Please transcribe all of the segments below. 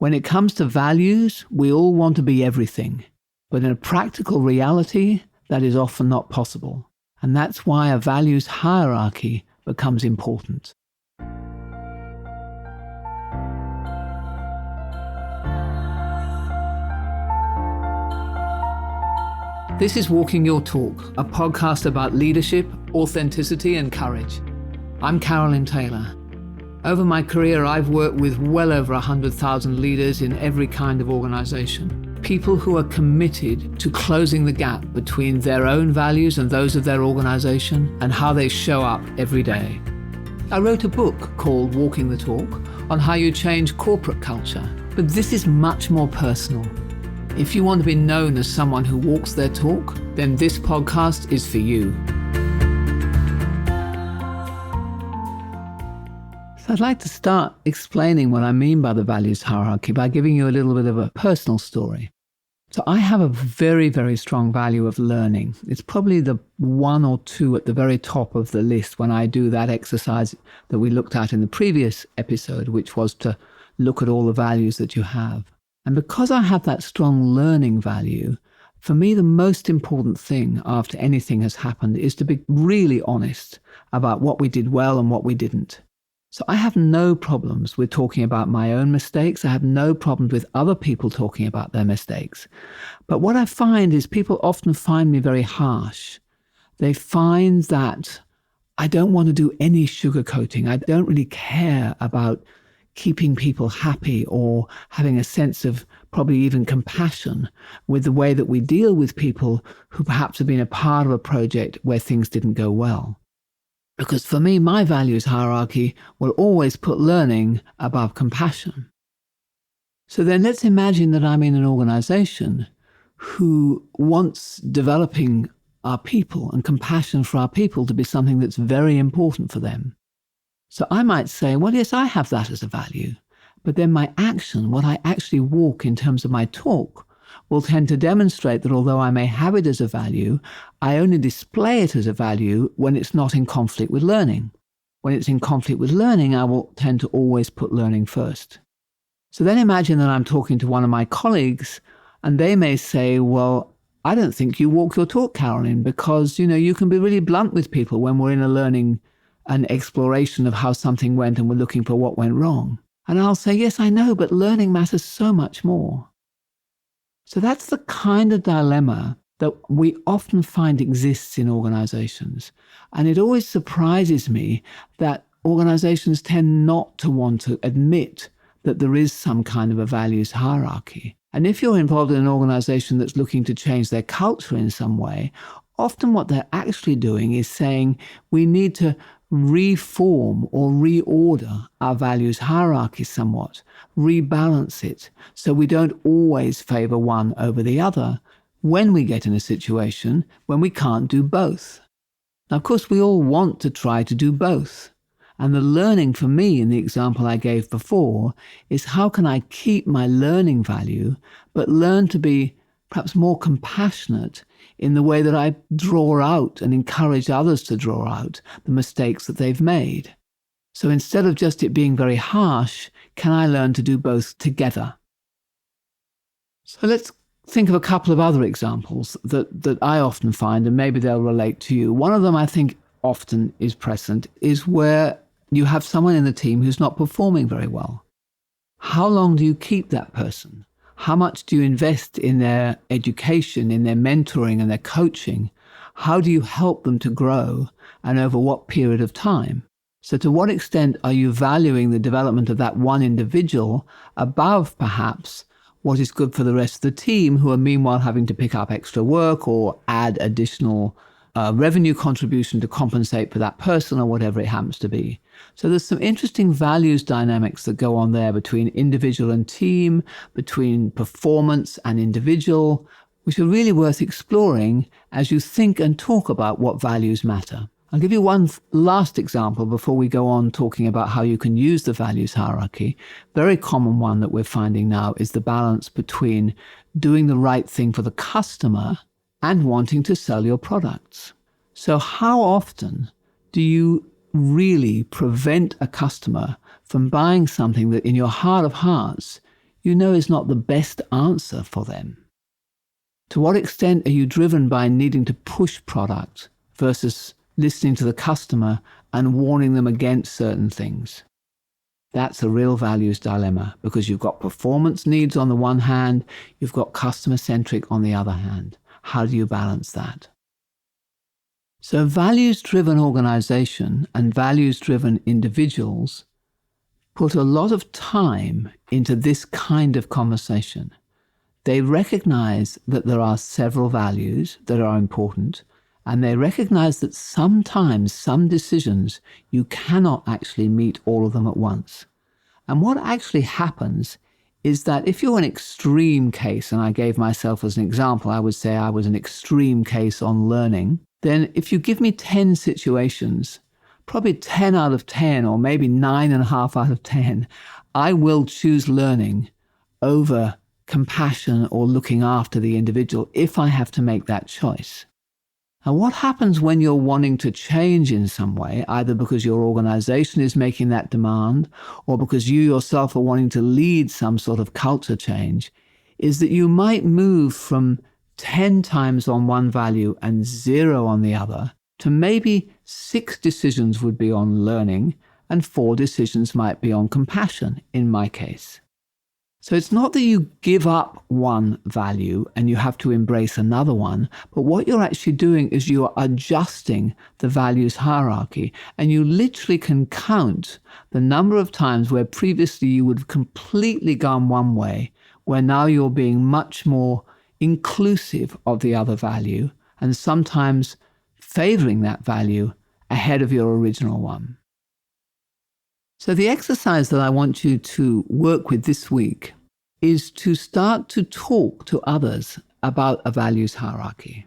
When it comes to values, we all want to be everything. But in a practical reality, that is often not possible. And that's why a values hierarchy becomes important. This is Walking Your Talk, a podcast about leadership, authenticity, and courage. I'm Carolyn Taylor. Over my career, I've worked with well over 100,000 leaders in every kind of organization. People who are committed to closing the gap between their own values and those of their organization and how they show up every day. I wrote a book called Walking the Talk on how you change corporate culture, but this is much more personal. If you want to be known as someone who walks their talk, then this podcast is for you. So I'd like to start explaining what I mean by the values hierarchy by giving you a little bit of a personal story. So I have a very, very strong value of learning. It's probably the one or two at the very top of the list when I do that exercise that we looked at in the previous episode, which was to look at all the values that you have. And because I have that strong learning value, for me, the most important thing after anything has happened is to be really honest about what we did well and what we didn't. So I have no problems with talking about my own mistakes. I have no problems with other people talking about their mistakes. But what I find is people often find me very harsh. They find that I don't want to do any sugarcoating. I don't really care about keeping people happy or having a sense of probably even compassion with the way that we deal with people who perhaps have been a part of a project where things didn't go well. Because for me, my values hierarchy will always put learning above compassion. So then let's imagine that I'm in an organization who wants developing our people and compassion for our people to be something that's very important for them. So I might say, well, yes, I have that as a value. But then my action, what I actually walk in terms of my talk, will tend to demonstrate that although I may have it as a value, I only display it as a value when it's not in conflict with learning. When it's in conflict with learning, I will tend to always put learning first. So then imagine that I'm talking to one of my colleagues and they may say, well, I don't think you walk your talk, Carolyn, because, you can be really blunt with people when we're in a learning and exploration of how something went and we're looking for what went wrong. And I'll say, yes, I know, but learning matters so much more. So that's the kind of dilemma that we often find exists in organizations. And it always surprises me that organizations tend not to want to admit that there is some kind of a values hierarchy. And if you're involved in an organization that's looking to change their culture in some way, often what they're actually doing is saying we need to reform or reorder our values hierarchy somewhat, rebalance it, so we don't always favor one over the other when we get in a situation when we can't do both. Now, of course, we all want to try to do both. And the learning for me in the example I gave before is how can I keep my learning value, but learn to be perhaps more compassionate in the way that I draw out and encourage others to draw out the mistakes that they've made. So instead of just it being very harsh, can I learn to do both together? So let's think of a couple of other examples that I often find, and maybe they'll relate to you. One of them I think often is present is where you have someone in the team who's not performing very well. How long do you keep that person? How much do you invest in their education, in their mentoring and their coaching? How do you help them to grow and over what period of time? So to what extent are you valuing the development of that one individual above perhaps what is good for the rest of the team who are meanwhile having to pick up extra work or add additional revenue contribution to compensate for that person or whatever it happens to be. So there's some interesting values dynamics that go on there between individual and team, between performance and individual, which are really worth exploring as you think and talk about what values matter. I'll give you one last example before we go on talking about how you can use the values hierarchy. Very common one that we're finding now is the balance between doing the right thing for the customer and wanting to sell your products. So how often do you really prevent a customer from buying something that in your heart of hearts you know is not the best answer for them? To what extent are you driven by needing to push product versus listening to the customer and warning them against certain things? That's a real values dilemma, because you've got performance needs on the one hand, you've got customer-centric on the other hand. How do you balance that? So values-driven organization and values-driven individuals put a lot of time into this kind of conversation. They recognize that there are several values that are important, and they recognize that sometimes some decisions you cannot actually meet all of them at once. And what actually happens is that if you're an extreme case, and I gave myself as an example, I would say I was an extreme case on learning, then if you give me 10 situations, probably 10 out of 10, or maybe 9.5 out of 10, I will choose learning over compassion or looking after the individual if I have to make that choice. And what happens when you're wanting to change in some way, either because your organization is making that demand or because you yourself are wanting to lead some sort of culture change, is that you might move from 10 times on one value and 0 on the other to maybe 6 decisions would be on learning and 4 decisions might be on compassion in my case. So it's not that you give up one value and you have to embrace another one, but what you're actually doing is you are adjusting the values hierarchy, and you literally can count the number of times where previously you would have completely gone one way, where now you're being much more inclusive of the other value and sometimes favoring that value ahead of your original one. So the exercise that I want you to work with this week is to start to talk to others about a values hierarchy.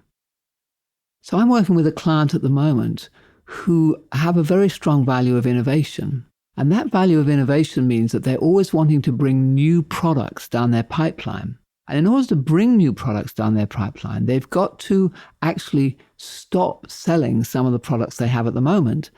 So I'm working with a client at the moment who have a very strong value of innovation. And that value of innovation means that they're always wanting to bring new products down their pipeline. And in order to bring new products down their pipeline, they've got to actually stop selling some of the products they have at the moment.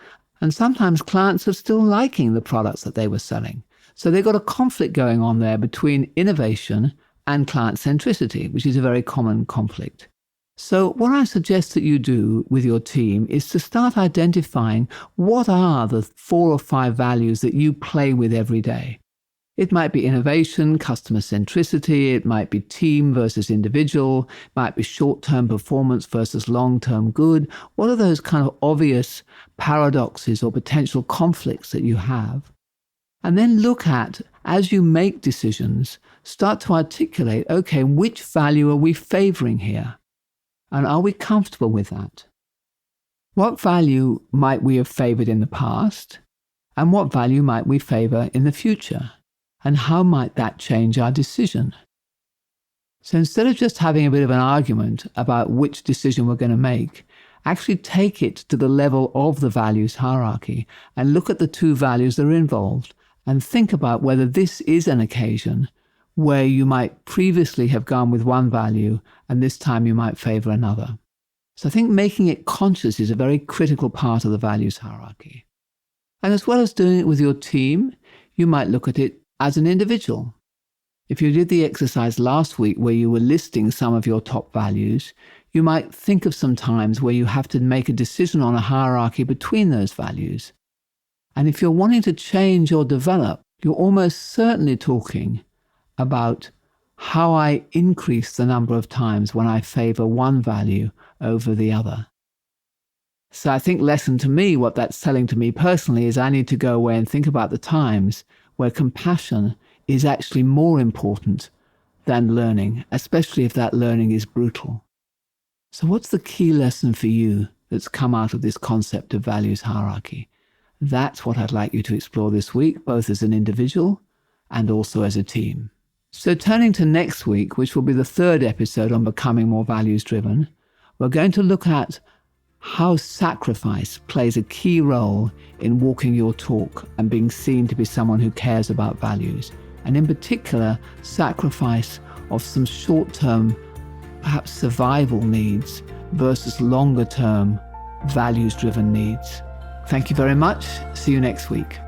And sometimes clients are still liking the products that they were selling. So they've got a conflict going on there between innovation and client centricity, which is a very common conflict. So what I suggest that you do with your team is to start identifying what are the 4 or 5 values that you play with every day. It might be innovation, customer centricity, it might be team versus individual, it might be short-term performance versus long-term good. What are those kind of obvious paradoxes or potential conflicts that you have? And then look at, as you make decisions, start to articulate, okay, which value are we favoring here? And are we comfortable with that? What value might we have favored in the past? And what value might we favor in the future? And how might that change our decision? So instead of just having a bit of an argument about which decision we're going to make, actually take it to the level of the values hierarchy and look at the 2 values that are involved and think about whether this is an occasion where you might previously have gone with one value and this time you might favor another. So I think making it conscious is a very critical part of the values hierarchy. And as well as doing it with your team, you might look at it as an individual. If you did the exercise last week where you were listing some of your top values, you might think of some times where you have to make a decision on a hierarchy between those values. And if you're wanting to change or develop, you're almost certainly talking about how I increase the number of times when I favor one value over the other. So I think lesson to me, what that's telling to me personally, is I need to go away and think about the times where compassion is actually more important than learning, especially if that learning is brutal. So what's the key lesson for you that's come out of this concept of values hierarchy? That's what I'd like you to explore this week, both as an individual and also as a team. So turning to next week, which will be the 3rd episode on becoming more values-driven, we're going to look at how sacrifice plays a key role in walking your talk and being seen to be someone who cares about values, and in particular, sacrifice of some short-term, perhaps survival needs versus longer-term values-driven needs. Thank you very much. See you next week.